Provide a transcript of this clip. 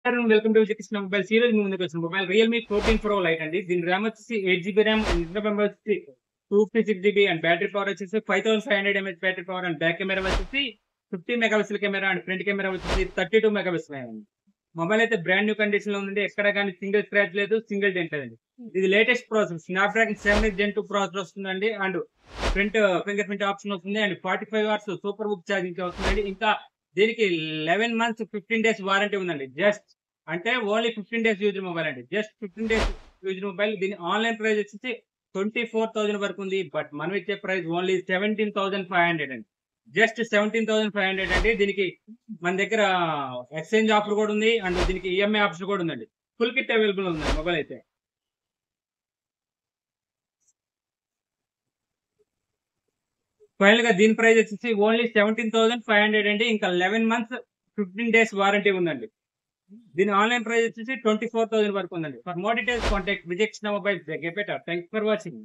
Welcome to Vijayakrishna mobiles. ఈ రోజు మీ ముందుకు వచ్చిన మొబైల్ రియల్మీ 14 ప్రో లైట్ అండి. దీని ర్యామ్ వచ్చేసి 8 GB ర్యామ్, ఇంటర్నల్ మెమరీ వచ్చేసి 256 GB అండ్ బ్యాటరీ పవర్ వచ్చేసి 5500 mAh battery power and back camera వచ్చేసి 50 megapixel camera and front camera వచ్చేసి 32 మెగాపిక్సెల్ అండి. మొబైల్ అయితే బ్రాండ్ న్యూ కండిషన్ లో ఉంది. ఎక్కడ కానీ సింగిల్ స్క్రాచ్ లేదు, సింగిల్ డెంట్ లేదండి. ఇది latest process Snapdragon 7 Gen 2 processor వస్తుందండి. And front fingerprint option వస్తుంది and 45 watts super book charging వస్తుందండి. ఇంకా దీనికి 11 months 15 days వారంటీ ఉందండి. జస్ట్ అంటే ఓన్లీ 15 days యూజ్ మొబైల్ అండి. Just 15 days use mobile. దీని ఆన్లైన్ ప్రైస్ వచ్చేసి 24,000 వరకు ఉంది. బట్ మనం ఇచ్చే ప్రైస్ ఓన్లీ 17,500 అండి. జస్ట్ 17,500 అండి. దీనికి మన దగ్గర ఎక్స్చేంజ్ ఆఫర్ కూడా ఉంది అండ్ దీనికి ఈఎంఐ ఆప్షన్ కూడా ఉందండి. ఫుల్ కిట్ అవైలబుల్ ఉంది మొబైల్ అయితే. ఫైనల్ గా దీని ప్రైస్ వచ్చేసి ఓన్లీ 17,500 అండి. ఇంకా 11 months 15 days వారంటీ ఉందండి. దీని ఆన్లైన్ ప్రైస్ వచ్చేసి 24,000 వరకు ఉందండి. For more details contact Vijayakrishna mobiles. Thanks for watching.